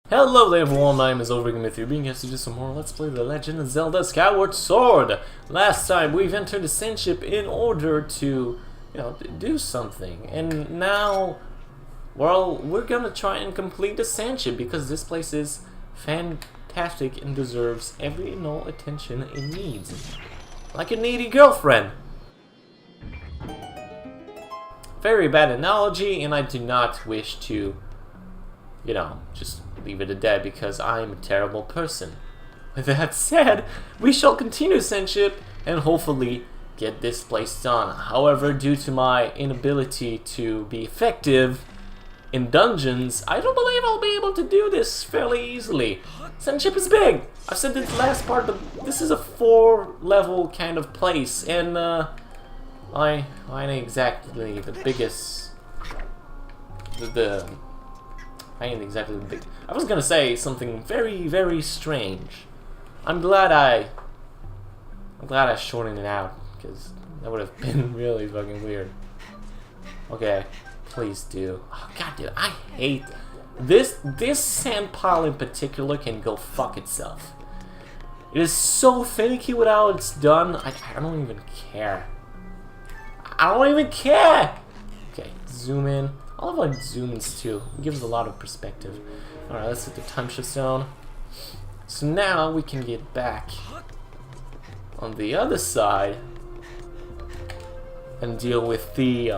Hello there everyone, my name is Overgamith, being here to do some more Let's Play The Legend of Zelda Skyward Sword. Last time we've entered the sandship in order to, do something. And now, well, we're gonna try and complete the sandship because this place is fantastic and deserves every and all attention it needs. Like a needy girlfriend. Very bad analogy, and I do not wish to, just leave it at that because I'm a terrible person. With that said, we shall continue sandship and hopefully get this place done. However, due to my inability to be effective in dungeons, I don't believe I'll be able to do this fairly easily. Sandship is big! I've said this last part, but this is a 4-level kind of place, and I ain't exactly the biggest. I ain't exactly the big. I was gonna say something very, very strange. I'm glad I shortened it out because that would have been really fucking weird. Okay, please do. Oh god, dude, I hate this. This sand pile in particular can go fuck itself. It is so finicky with how it's done. I don't even care. I don't even care! Okay, zoom in. I love like zoom-ins too. It gives a lot of perspective. Alright, let's hit the time shift zone. So now we can get back on the other side and deal with the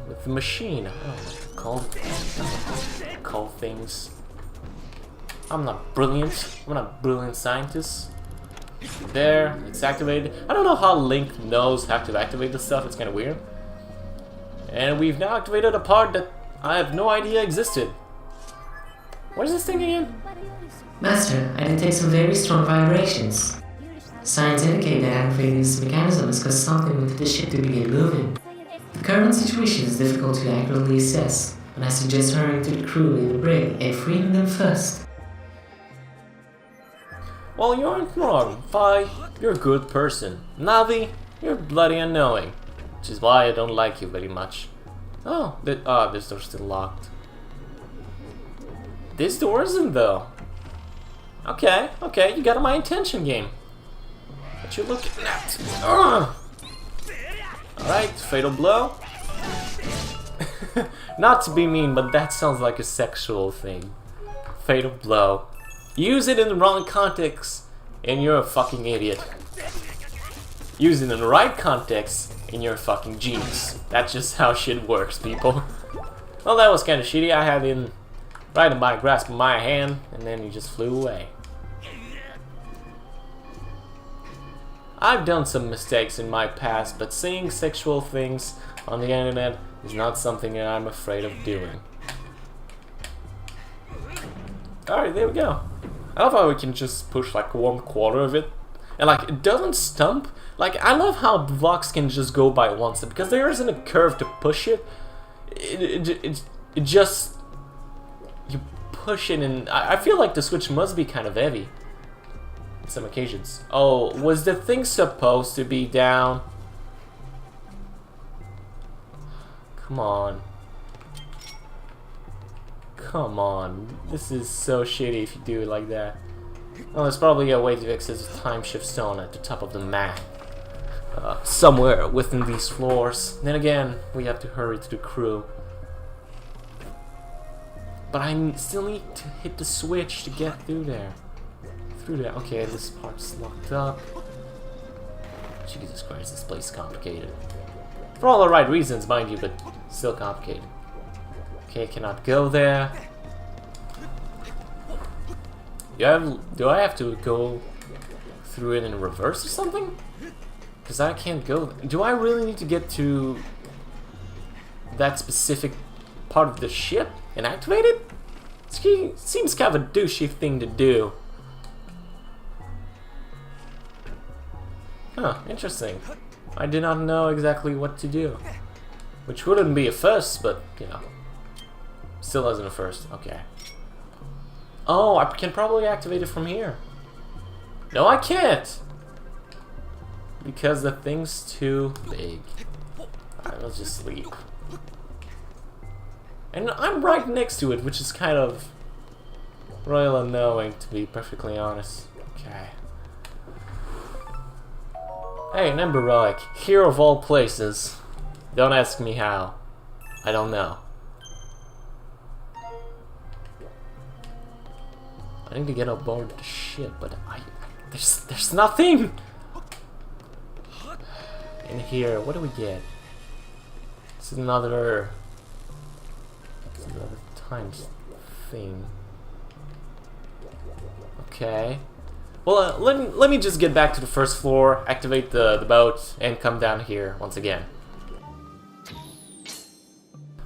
with the machine. I don't know what to call things. I'm not brilliant. I'm not a brilliant scientist. There, it's activated. I don't know how Link knows how to activate this stuff. It's kind of weird. And we've now activated a part that I have no idea existed. What is this thing again? Master, I detect some very strong vibrations. Signs indicate that activating this mechanism has caused something with the ship to begin moving. The current situation is difficult to accurately assess, and I suggest hurrying to the crew in the brig and freeing them first. Well, you aren't wrong. Fi, you're a good person. Navi, you're bloody unknowing. Which is why I don't like you very much. Oh, this door's still locked. This door isn't though. Okay, you got my attention game. What you looking at? Alright, fatal blow. Not to be mean, but that sounds like a sexual thing. Fatal blow. Use it in the wrong context, and you're a fucking idiot. Use it in the right context, and you're a fucking genius. That's just how shit works, people. Well, that was kind of shitty. I had him right in my grasp of my hand, and then he just flew away. I've done some mistakes in my past, but seeing sexual things on the internet is not something that I'm afraid of doing. Alright, there we go. I love how we can just push like 1/4 of it. And like, it doesn't stump. Like, I love how blocks can just go by one step. Because there isn't a curve to push it. It just... You push it and... I feel like the Switch must be kind of heavy. On some occasions. Oh, was the thing supposed to be down? Come on. Come on, this is so shitty if you do it like that. Well, there's probably a way to access the time shift stone at the top of the map. Somewhere within these floors. Then again, we have to hurry to the crew. But I still need to hit the switch to get through there. Okay, this part's locked up. Jesus Christ, this place is complicated. For all the right reasons, mind you, but still complicated. Okay, cannot go there. Do I have to go through it in reverse or something? Because I can't go. Do I really need to get to that specific part of the ship and activate it? It seems kind of a douchey thing to do. Huh, interesting. I did not know exactly what to do. Which wouldn't be a first, but, still isn't a first. Okay. Oh, I can probably activate it from here. No, I can't! Because the thing's too big. Alright, let's just sleep. And I'm right next to it, which is kind of Royal unknowing, to be perfectly honest. Okay. Hey, an Emberoic, here of all places. Don't ask me how. I don't know. I need to get aboard the ship, but there's nothing in here. What do we get? It's another times thing. Okay. Well, let me just get back to the first floor, activate the boat, and come down here once again.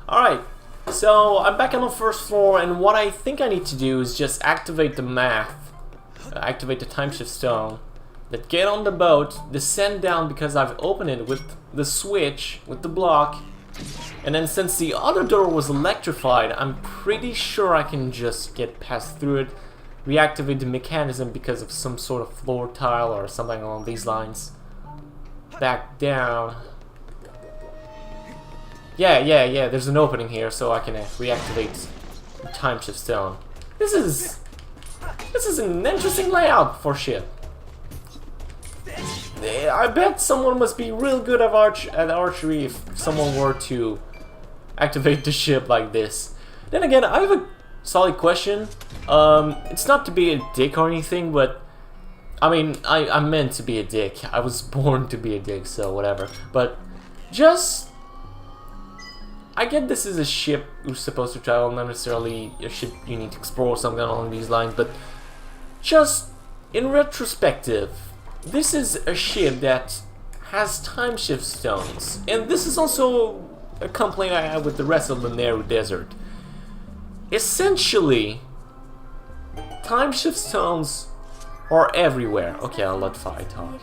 Alright, so I'm back on the first floor, and what I think I need to do is just activate the math, activate the time shift stone, that get on the boat, descend down because I've opened it with the switch, with the block, and then since the other door was electrified, I'm pretty sure I can just get past through it, reactivate the mechanism because of some sort of floor tile or something along these lines. Back down. Yeah, there's an opening here, so I can reactivate the time shift stone. This is an interesting layout for ship. I bet someone must be real good at archery if someone were to activate the ship like this. Then again, I have a solid question. It's not to be a dick or anything, but I mean, I'm meant to be a dick. I was born to be a dick, so whatever. But just, I get this is a ship who's supposed to travel, not necessarily a ship you need to explore or something along these lines, but just in retrospective, this is a ship that has time shift stones, and this is also a complaint I have with the rest of the Nayru Desert. Essentially, time shift stones are everywhere. Okay, I'll let Fi talk.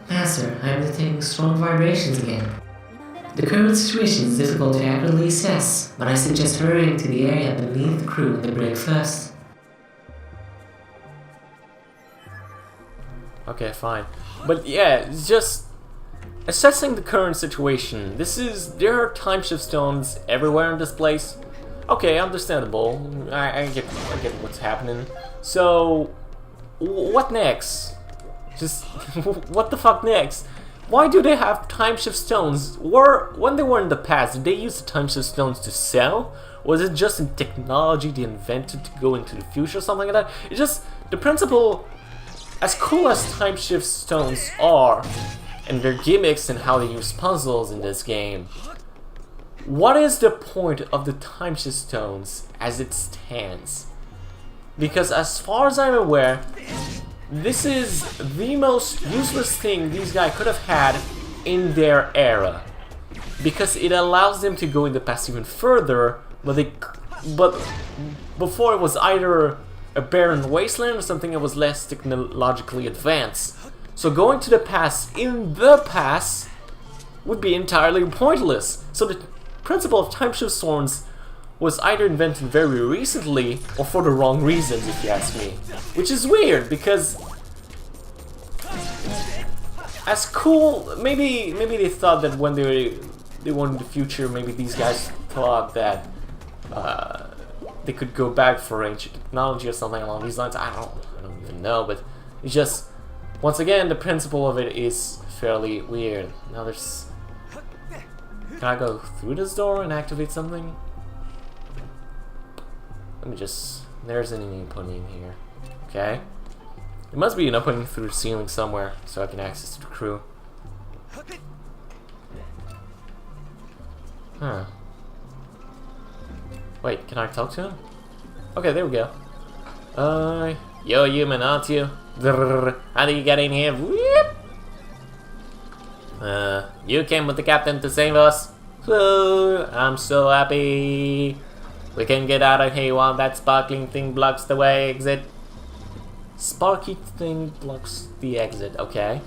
Master, I am detecting strong vibrations again. The current situation is difficult to accurately assess, but I suggest hurrying to the area beneath the crew in the brig first. Okay, fine. But yeah, it's just assessing the current situation. There are time shift stones everywhere in this place. Okay, understandable. I get what's happening. So, what next? Just what the fuck next? Why do they have time shift stones? When they were in the past, did they use the time shift stones to sell? Was it just a technology they invented to go into the future or something like that? It's just the principle. As cool as time shift stones are, and their gimmicks and how they use puzzles in this game, what is the point of the time shift stones as it stands? Because as far as I'm aware, this is the most useless thing these guys could have had in their era. Because it allows them to go in the past even further, but before it was either a barren wasteland or something that was less technologically advanced. So going to the past in the past would be entirely pointless. So the principle of time shift stones was either invented very recently or for the wrong reasons, if you ask me. Which is weird because as cool, maybe they thought that when they wanted the future, maybe these guys thought that they could go back for ancient technology or something along these lines. I don't even know, but it's just, once again, the principle of it is fairly weird. Now there's... Can I go through this door and activate something? Let me just... There's an opening here. Okay. There must be an opening through the ceiling somewhere so I can access the crew. Huh. Wait, can I talk to him? Okay, there we go. You're human, aren't you? How do you get in here? Whoop! You came with the captain to save us? I'm so happy. We can get out of here while that sparkling thing blocks the way exit. Sparky thing blocks the exit, okay.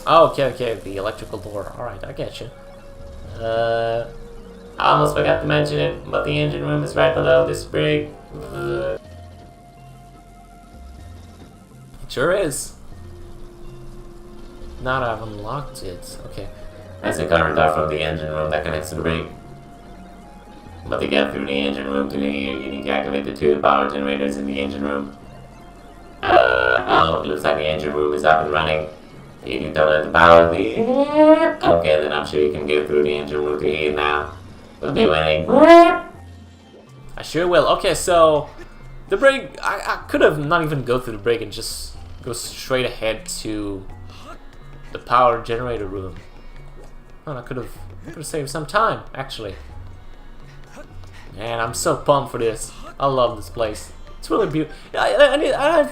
Oh, okay, the electrical door. Alright, I get you. I almost forgot to mention it, but the engine room is right below this brig. It sure is. Now that I've unlocked it. Okay. There's a current door from the engine room that connects to the brig. But to get through the engine room to here, you need to activate the 2 power generators in the engine room. Oh, it looks like the engine room is up and running. You can turn on the power of the... Okay, then I'm sure you can get through the engine room to here now. We'll be winning. I sure will. Okay, so... The break... I could have not even go through the break and just go straight ahead to the power generator room. Oh, I could have saved some time, actually. Man, I'm so pumped for this. I love this place. It's really beautiful. I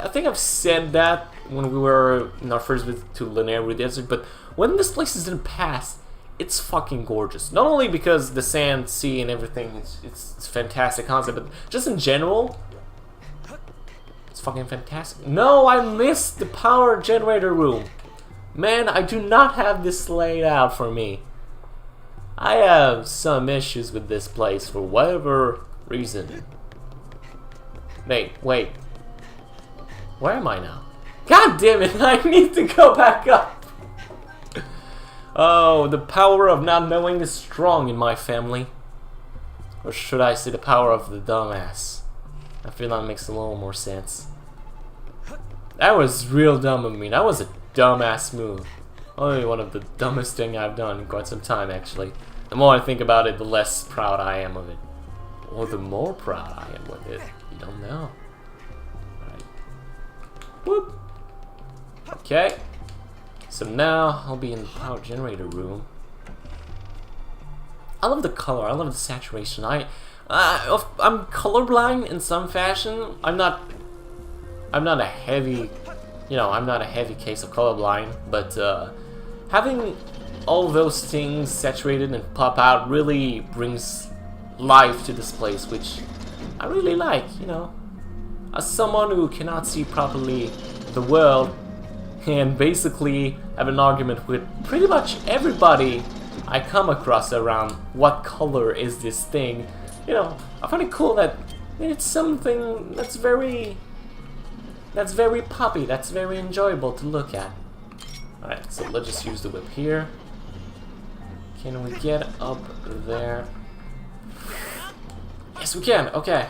think I've said that when we were in our first visit to Nayru Desert, but when this place is in the past, it's fucking gorgeous. Not only because the sand, sea, and everything, it's fantastic concept, but just in general, it's fucking fantastic. No, I missed the power generator room. Man, I do not have this laid out for me. I have some issues with this place for whatever reason. Wait. Where am I now? God damn it, I need to go back up. Oh, the power of not knowing is strong in my family. Or should I say the power of the dumbass? I feel that makes a little more sense. That was real dumb of me. That was a dumbass move. Only one of the dumbest thing I've done in quite some time, actually. The more I think about it, the less proud I am of it. Or the more proud I am with it. You don't know. Alright. Whoop. Okay. So now I'll be in the power generator room. I love the color. I love the saturation. I'm colorblind in some fashion. I'm not a heavy, I'm not a heavy case of colorblind, but having all those things saturated and pop out really brings life to this place, which I really like, As someone who cannot see properly the world and basically have an argument with pretty much everybody I come across around what color is this thing, I find it cool that it's something that's very poppy, that's very enjoyable to look at. Alright, so let's just use the whip here. Can we get up there? Yes, we can. Okay.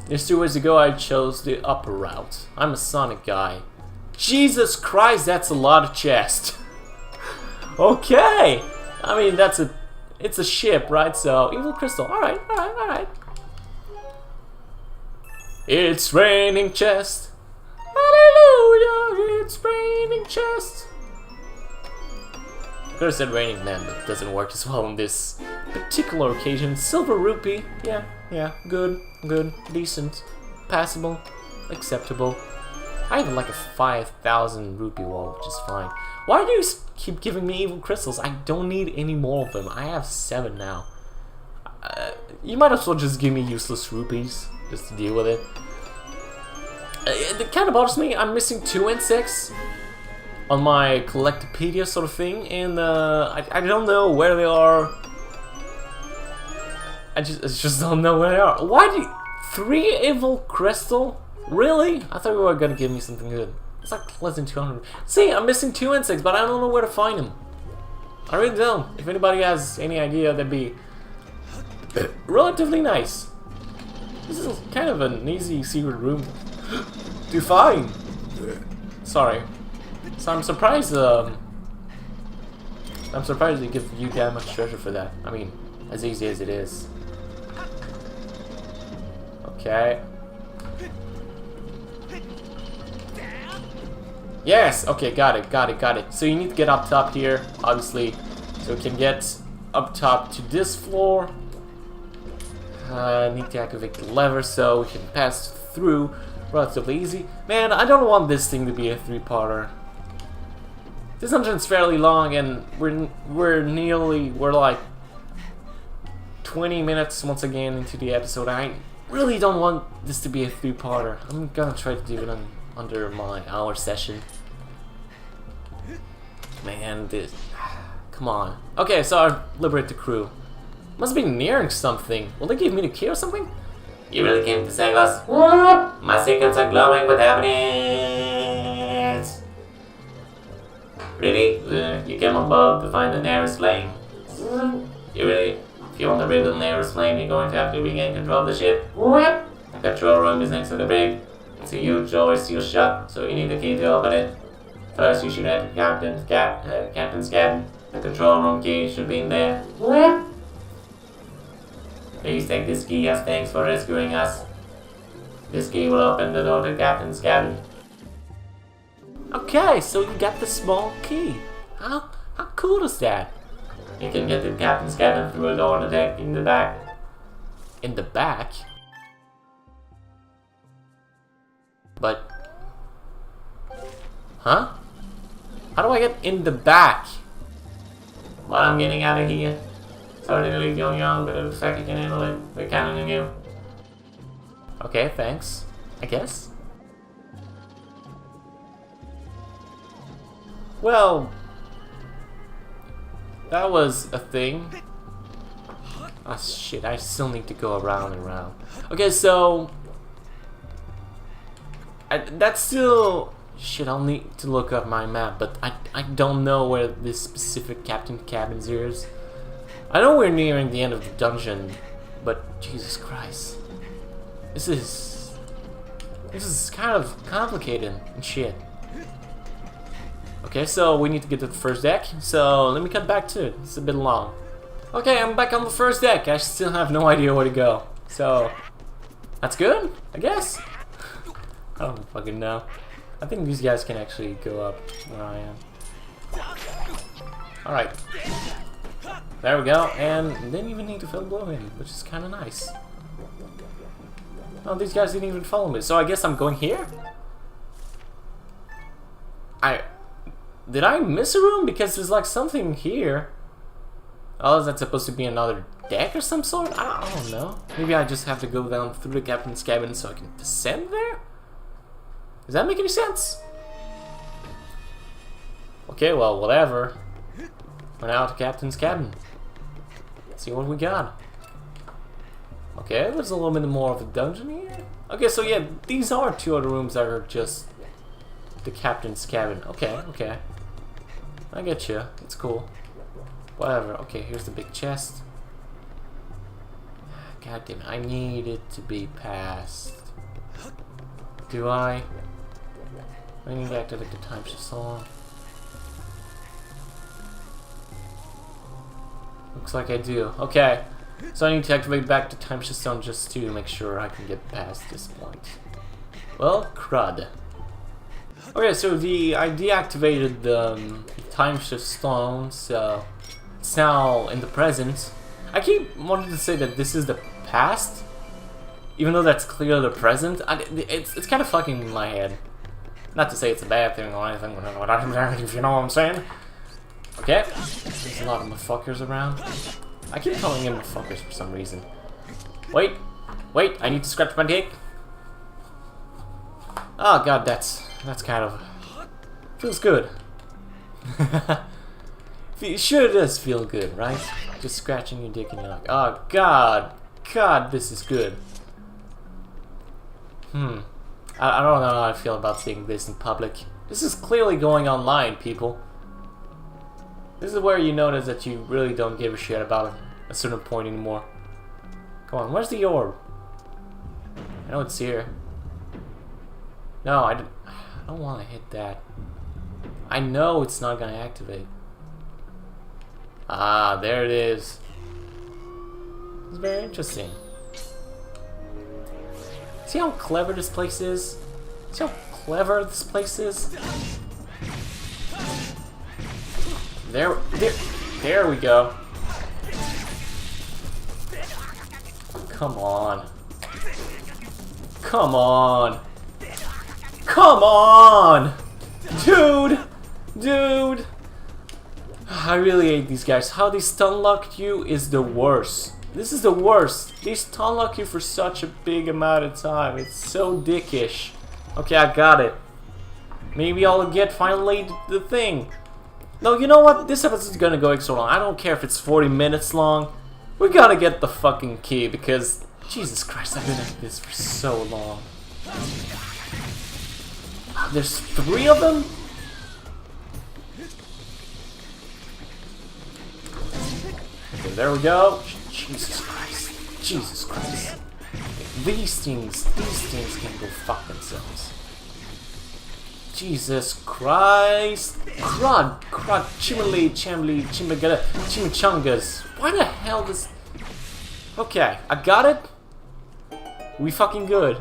There's 2 ways to go. I chose the upper route. I'm a Sonic guy. Jesus Christ, that's a lot of chest. Okay. I mean, it's a ship, right? So, evil crystal. Alright. It's raining chest. Hallelujah, it's raining chest. Could have said raining man, but it doesn't work as well on this particular occasion. Silver rupee, yeah, good, decent, passable, acceptable. I have like a 5,000 rupee wall, which is fine. Why do you keep giving me evil crystals? I don't need any more of them. I have 7 now. You might as well just give me useless rupees, just to deal with it. It kind of bothers me. I'm missing 2 and 6 on my Collectopedia sort of thing, and I don't know where they are. I just don't know where they are. Why do you... 3 evil crystal? Really? I thought you were gonna give me something good. It's like less than 200. See, I'm missing 2 and 6, but I don't know where to find them. I really don't. If anybody has any idea, that'd be relatively nice. This is kind of an easy secret room to find. Sorry. So I'm surprised they give you that much treasure for that. I mean, as easy as it is. Okay. Yes! Okay, got it. So you need to get up top here, obviously. So we can get up top to this floor. Need to activate the lever so we can pass through relatively easy. Man, I don't want this thing to be a 3-parter. This dungeon's fairly long, and we're like 20 minutes once again into the episode. I really don't want this to be a 3-parter. I'm gonna try to do it under my hour session. Man, this... Come on. Okay, so I liberate the crew. Must be nearing something. Will they give me the key or something? You really came to save us? What? My secrets are glowing with happiness. Really? You came above to find the nearest lane? If you want to rid the Nayru's plane, you're going to have to regain control of the ship. What? The control room is next to the brig. It's a huge door sealed shut, so you need the key to open it. First, you should enter Captain's cabin. The control room key should be in there. What? Please take this key as thanks for rescuing us. This key will open the door to Captain's cabin. Okay, so you got the small key. How cool is that? You can get to Captain's cabin through a door on the deck in the back. In the back? But... Huh? How do I get in the back? Well, I'm getting out of here. Sorry to leave you on your own, but it looks like you can handle it. We're counting on you. Okay, thanks. I guess. Well... That was a thing. Ah, shit, I still need to go around and around. Okay, so... that's still... Shit, I'll need to look up my map, but I don't know where this specific Captain Cabin is. I know we're nearing the end of the dungeon, but Jesus Christ. This is kind of complicated and shit. Okay, so we need to get to the first deck, so let me cut back to it. It's a bit long. Okay, I'm back on the first deck. I still have no idea where to go. So, that's good, I guess? I don't fucking know. I think these guys can actually go up where I am. Alright. There we go, and didn't even need to blow him, which is kind of nice. Oh, these guys didn't even follow me, so I guess I'm going here? Did I miss a room? Because there's like something here. Oh, is that supposed to be another deck or some sort? I don't know. Maybe I just have to go down through the Captain's cabin so I can descend there? Does that make any sense? Okay, well, whatever. We're now at the Captain's cabin. Let's see what we got. Okay, there's a little bit more of a dungeon here. Okay, so yeah, these are two other rooms that are just the Captain's cabin. Okay, okay. I get you. It's cool. Whatever. Okay, here's the big chest. God damn it, I need it to be passed. Do I? I need to activate the time shift so long. Looks like I do. Okay. So I need to activate back the time shift stone just to make sure I can get past this point. Well, crud. Okay, so I deactivated the time shift stone, so it's now in the present. I keep wanting to say that this is the past, even though that's clearly the present. It's kind of fucking in my head. Not to say it's a bad thing or anything, if you know what I'm saying. Okay, there's a lot of motherfuckers around. I keep calling them motherfuckers for some reason. Wait, I need to scratch my dick. Oh god, that's kind of... feels good. Sure does feel good, right? Just scratching your dick and you're like, oh god, this is good. I don't know how I feel about seeing this in public. This is clearly going online, people. This is where you notice that you really don't give a shit about a certain point anymore. Come on, where's the orb? I know it's here. No, I don't want to hit that. I know it's not going to activate. Ah, there it is. It's very interesting. See how clever this place is? See how clever this place is? There we go. Come on. Come on. Come on! Dude! I really hate these guys. How they stun lock you is the worst. This is the worst. They stun lock you for such a big amount of time. It's so dickish. Okay, I got it. Maybe I'll get finally the thing. No, you know what? This episode is gonna go extra long. I don't care if it's 40 minutes long. We gotta get the fucking key because Jesus Christ, I've been at this for so long. There's 3 of them? Okay, there we go. Jesus Christ. Jesus Christ. These things can go fuck themselves. Jesus Christ. Crud, chimichangas. Why the hell does... Okay, I got it. We fucking good.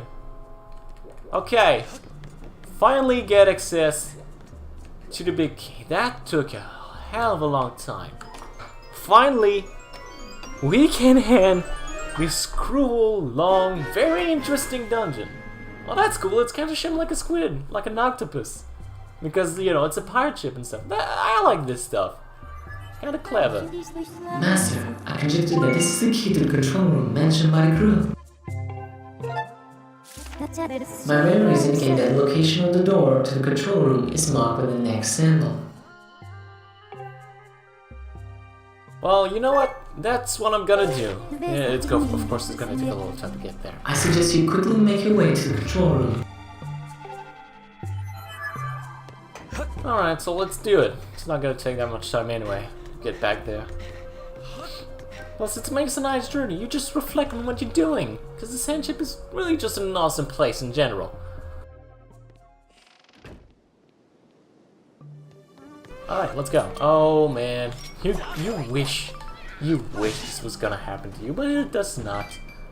Okay. Finally get access to the big key. That took a hell of a long time. Finally, we can end this cruel, long, very interesting dungeon. Well, that's cool. It's kind of shaped like a squid, like an octopus. Because, you know, it's a pirate ship and stuff. I like this stuff. Kind of clever. Master, I conjecture that this is the key to the control room mentioned by the crew. My memories indicate that the location of the door to the control room is marked with the next symbol. Well, you know what? That's what I'm gonna do. Yeah, of course, it's gonna take a little time to get there. I suggest you quickly make your way to the control room. Alright, so let's do it. It's not gonna take that much time anyway. Get back there. Plus, it makes a nice journey. You just reflect on what you're doing. Because the sandship is really just an awesome place in general. Alright, let's go. Oh man. You wish this was gonna happen to you, but it does not.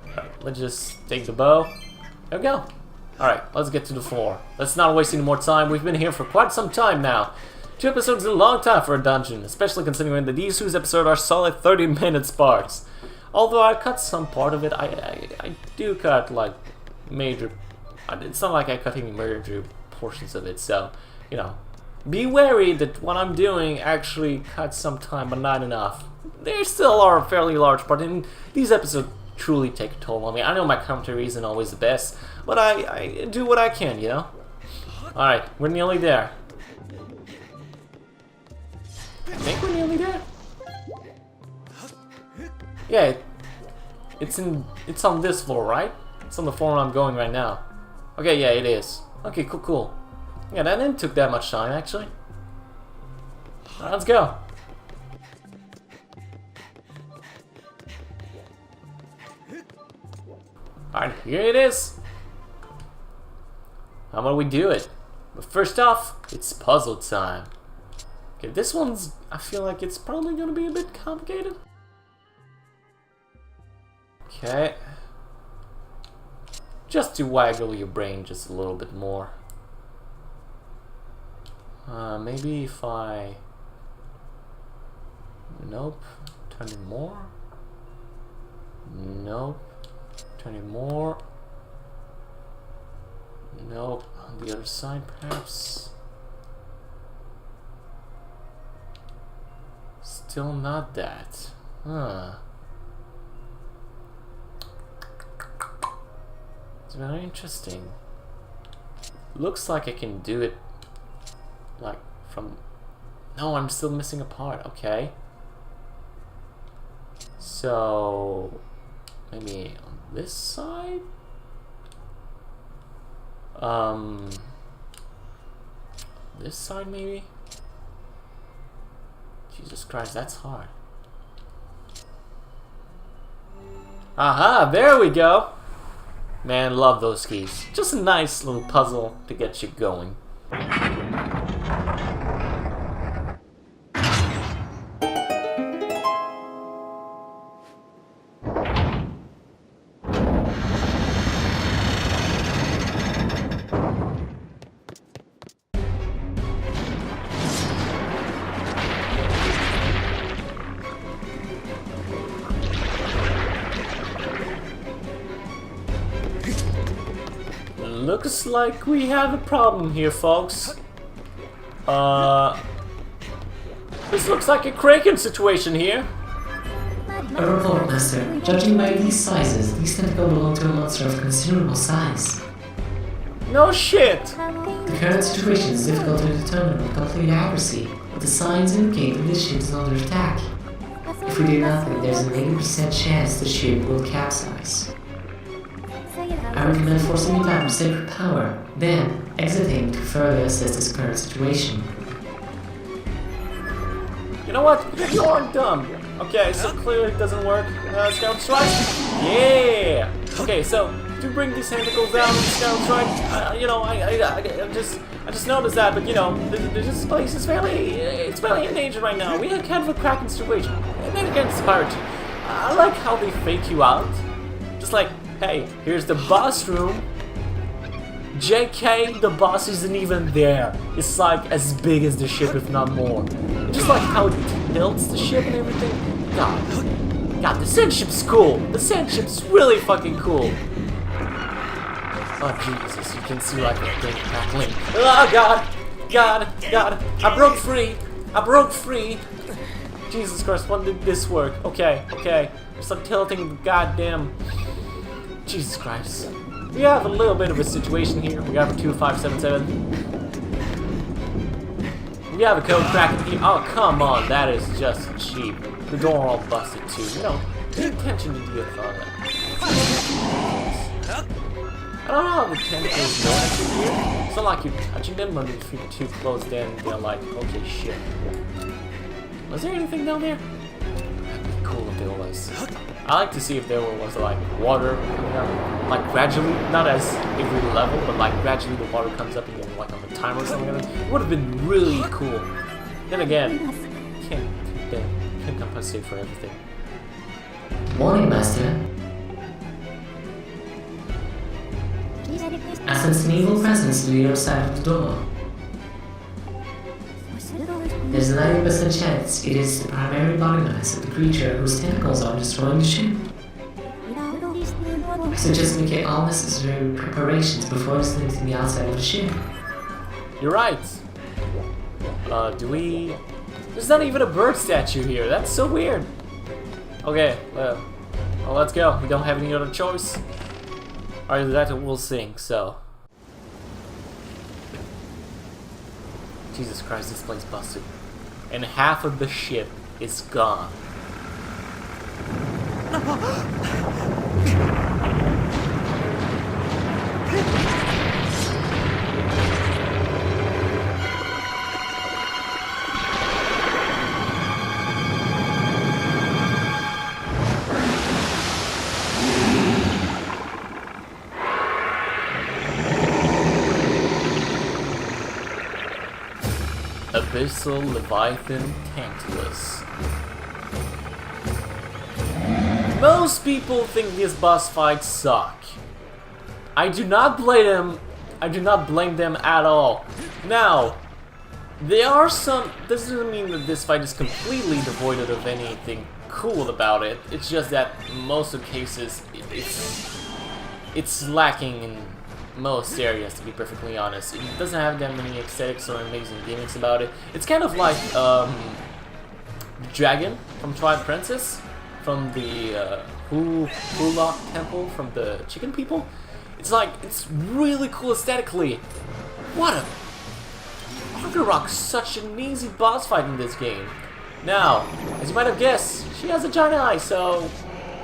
Alright, let's just take the bow. There we go. Alright, let's get to the floor. Let's not waste any more time. We've been here for quite some time now. 2 episodes is a long time for a dungeon, especially considering that these 2 episodes are solid 30-minute parts. Although I cut some part of it, I do cut like major... It's not like I cut any major portions of it, so, you know. Be wary that what I'm doing actually cuts some time, but not enough. There still are a fairly large part, and these episodes truly take a toll on me. I know my commentary isn't always the best, but I do what I can, you know? Alright, we're nearly there. I think we're nearly there. Yeah, it's on this floor, right? It's on the floor I'm going right now. Okay, yeah, it is. Okay, cool. Yeah, that didn't took that much time, actually. Alright, let's go. Alright, here it is. How about we do it? But first off, it's puzzle time. Okay, this one's... I feel like it's probably gonna be a bit complicated. Okay. Just to waggle your brain just a little bit more. Maybe if I... Nope. Turn it more. Nope. Turn it more. Nope. On the other side, perhaps. Still not that. Huh. It's very interesting. Looks like I can do it like from... No, I'm still missing a part. Okay. So... maybe on this side? This side maybe? Jesus Christ, that's hard. Aha, there we go! Man, love those keys. Just a nice little puzzle to get you going. Looks like we have a problem here, folks. This looks like a Kraken situation here. A report, Master. Judging by these sizes, these tentacles belong to a monster of considerable size. No shit! The current situation is difficult to determine with complete accuracy, but the signs indicate that this ship is under attack. If we do nothing, there's an 80% chance the ship will capsize. I recommend forcing it out with sacred power, then exiting to further assess this current situation. You know what? You aren't dumb. Okay, so clearly it doesn't work. Skyward Strike. Yeah. Okay, so to bring these tentacles down with Skyward Strike, you know, I just noticed that, but you know, this place is it's fairly in danger right now. We had kind of a cracking situation, and then again, it's pirate. I like how they fake you out. Just like, hey, here's the boss room. JK, the boss isn't even there. It's like as big as the ship, if not more. Just like how it tilts the ship and everything. God, the sandship's cool. The sandship's really fucking cool. Oh Jesus, you can see like the thing crackling. Oh God, I broke free. Jesus Christ, when did this work? Okay. Just like tilting the goddamn. Jesus Christ. We have a little bit of a situation here. We have a 2577. We have a code cracking here. Oh, come on. That is just cheap. The door all busted too. You know, pay attention to detail. I don't know how the tentacles know actually here. It's not like you're touching them, but if you're too close, then they're like, okay, shit. Was there anything down there? That'd be cool if there was. I like to see if there was like water, like gradually, not as every level, but like gradually the water comes up and then like on the timer or something like that. It would have been really cool. Then again, can't compensate for everything. Morning, Master. I sense an evil presence near your side of the door. There's a 90% chance it is the primary body mass of the creature whose tentacles are destroying the ship. I suggest making all necessary preparations before disconnecting the outside of the ship. You're right. There's not even a bird statue here. That's so weird. Okay, well, let's go. We don't have any other choice. Either that or we'll sink, so. Jesus Christ, this place busted. And half of the ship is gone. Abyssal Leviathan Tantalus. Most people think these boss fights suck. I do not blame them at all. Now, there are some. This doesn't mean that this fight is completely devoid of anything cool about it. It's just that most of the cases it's lacking in most areas, to be perfectly honest. It doesn't have that many aesthetics or amazing gimmicks about it. It's kind of like the dragon from Twilight Princess, from the Hulak Temple from the Chicken People. It's like, it's really cool aesthetically. What a... Ragnarok's such an easy boss fight in this game. Now, as you might have guessed, she has a giant eye, so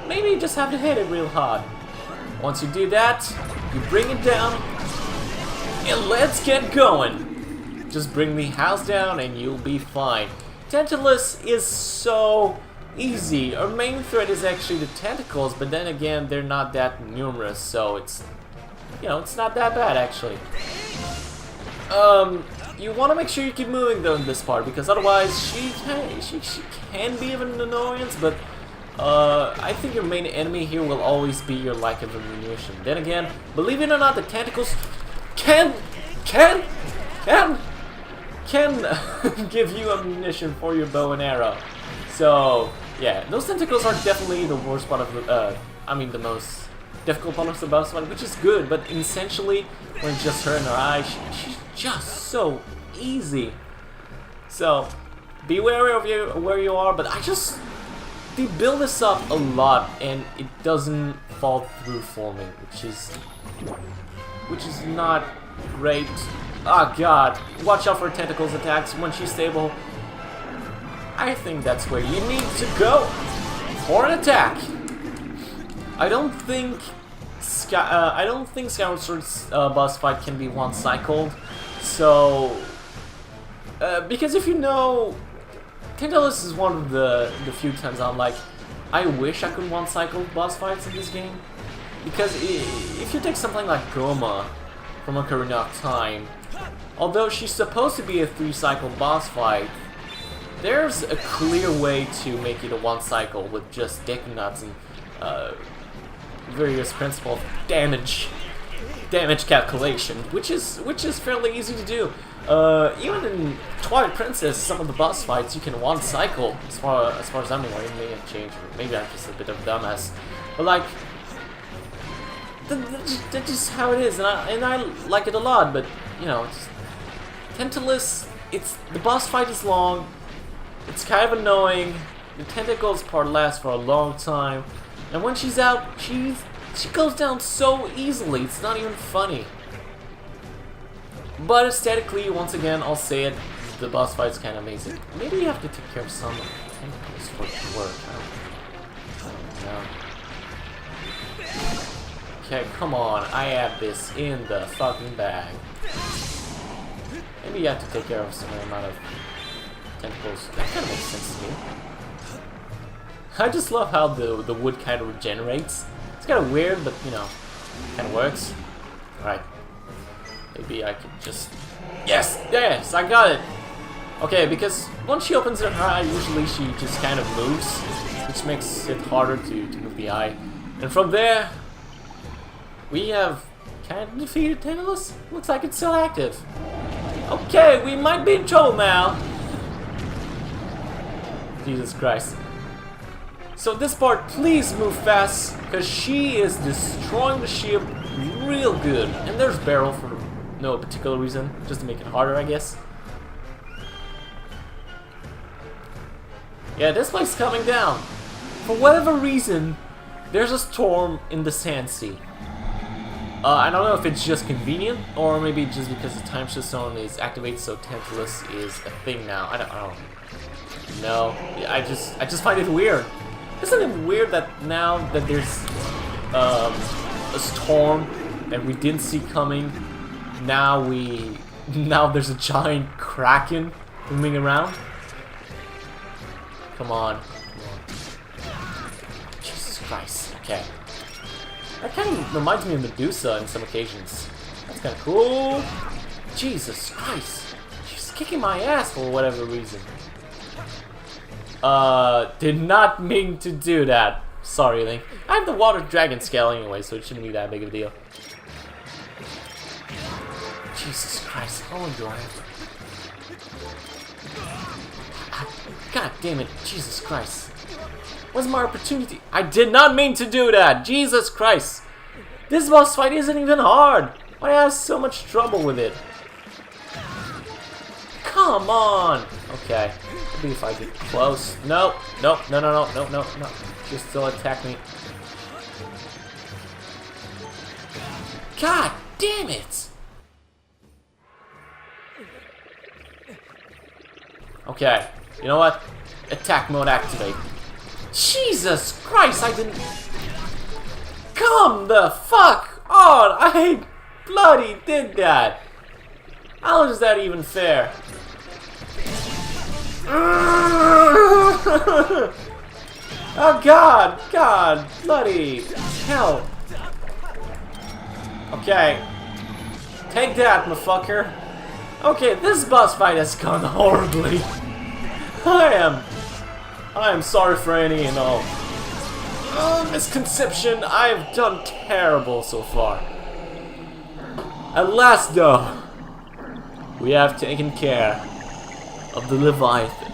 maybe you just have to hit it real hard. Once you do that, you bring it down, and let's get going. Just bring the house down and you'll be fine. Tantalus is so easy. Our main threat is actually the tentacles, but then again, they're not that numerous, so it's, you know, it's not that bad actually. You want to make sure you keep moving though in this part, because otherwise she can be of an annoyance, but I think your main enemy here will always be your lack of ammunition. Then again, believe it or not, the tentacles can give you ammunition for your bow and arrow. So yeah, those tentacles are definitely the worst part of the, the most difficult part of the boss fight, which is good, but essentially when it's just her and her eye, she's just so easy. So be wary of where you are, but they build this up a lot and it doesn't fall through for me, which is not great. Oh god, watch out for tentacles attacks when she's stable. I think that's where you need to go for an attack. I don't think Skyward Sword's boss fight can be one-cycled, so because if you know Tentalis is one of the few times I'm like, I wish I could one-cycle boss fights in this game. Because if you take something like Goma from Ocarina of Time, although she's supposed to be a 3-cycle boss fight, there's a clear way to make it a 1-cycle with just Deku Nuts and various principles of damage calculation, which is fairly easy to do. Even in Twilight Princess, some of the boss fights you can one-cycle, as far as I'm aware. It may have changed, or maybe I'm just a bit of a dumbass, but like, that's just how it is, and I like it a lot. But you know, Tentalis, the boss fight is long, it's kind of annoying. The tentacles part lasts for a long time, and when she's out, she goes down so easily. It's not even funny. But aesthetically, once again, I'll say it, the boss fight's kind of amazing. Maybe you have to take care of some of the tentacles for it to work. I don't know. Okay, come on, I have this in the fucking bag. Maybe you have to take care of some amount of tentacles. That kind of makes sense to me. I just love how the wood kind of regenerates. It's kind of weird, but you know, kind of works. Alright. Maybe I could just... Yes! Yes! I got it! Okay, because once she opens her eye, usually she just kind of moves, which makes it harder to move the eye. And from there, we have kind of defeated Tentalis. Looks like it's still active. Okay, we might be in trouble now. Jesus Christ. So this part, please move fast, because she is destroying the ship real good. And there's Barrel for no particular reason, just to make it harder, I guess. Yeah, this place is coming down. For whatever reason, there's a storm in the Sand Sea. I don't know if it's just convenient, or maybe just because the time shift zone is activated, so Tentalis is a thing now. I don't know. I just find it weird. Isn't it weird that now that there's a storm that we didn't see coming, now there's a giant kraken moving around? Come on. Jesus Christ. Okay. That kind of reminds me of Medusa on some occasions. That's kind of cool. Jesus Christ. She's kicking my ass for whatever reason. Did not mean to do that. Sorry, Link. I have the water dragon scale anyway, so it shouldn't be that big of a deal. Jesus Christ, how long do I have to... God damn it, Jesus Christ. What's my opportunity? I did not mean to do that! Jesus Christ! This boss fight isn't even hard! Why do I have so much trouble with it? Come on! Okay. Maybe if I get close. No. No. Just still attack me. God damn it! Okay. You know what? Attack mode activate. Jesus Christ, I didn't... Come the fuck on! I bloody did that! How is that even fair? Oh God! God! Bloody hell! Okay. Take that, motherfucker! Okay, this boss fight has gone horribly. I am sorry for any and all misconception. I've done terrible so far. At last, though, we have taken care of the Leviathan.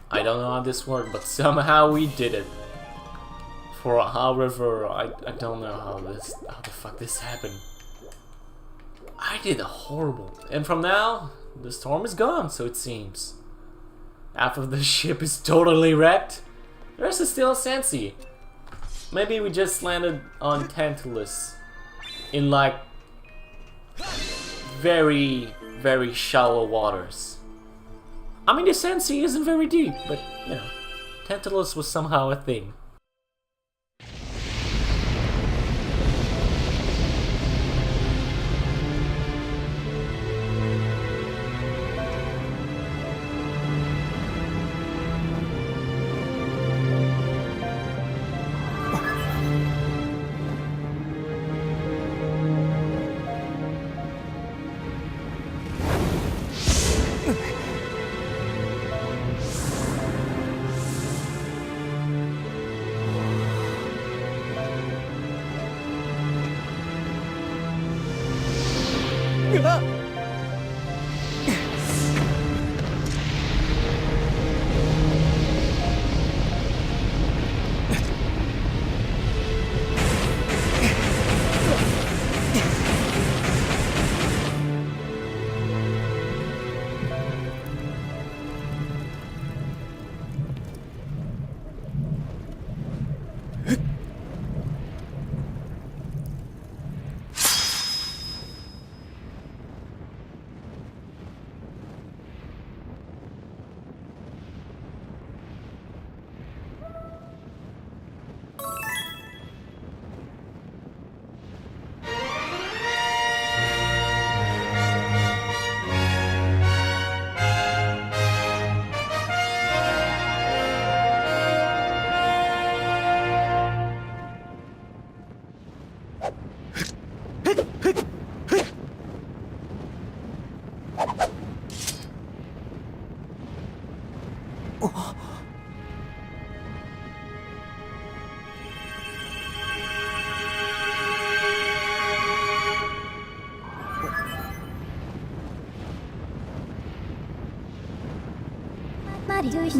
I don't know how this worked, but somehow we did it. For however, I don't know how the fuck this happened. I did horrible. And from now, the storm is gone, so it seems. Half of the ship is totally wrecked. The rest is still a sand sea. Maybe we just landed on Tantalus in like very, very shallow waters. I mean, the sand sea isn't very deep, but you know, Tantalus was somehow a thing.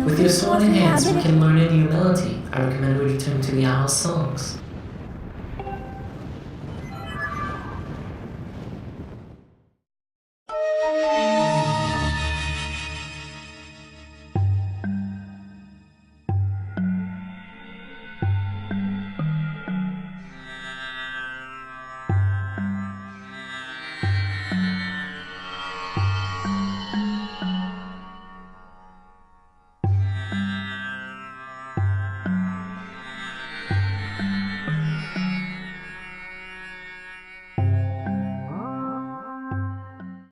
With your sword in hands, we can learn a new melody. I recommend we return to the Owl's songs.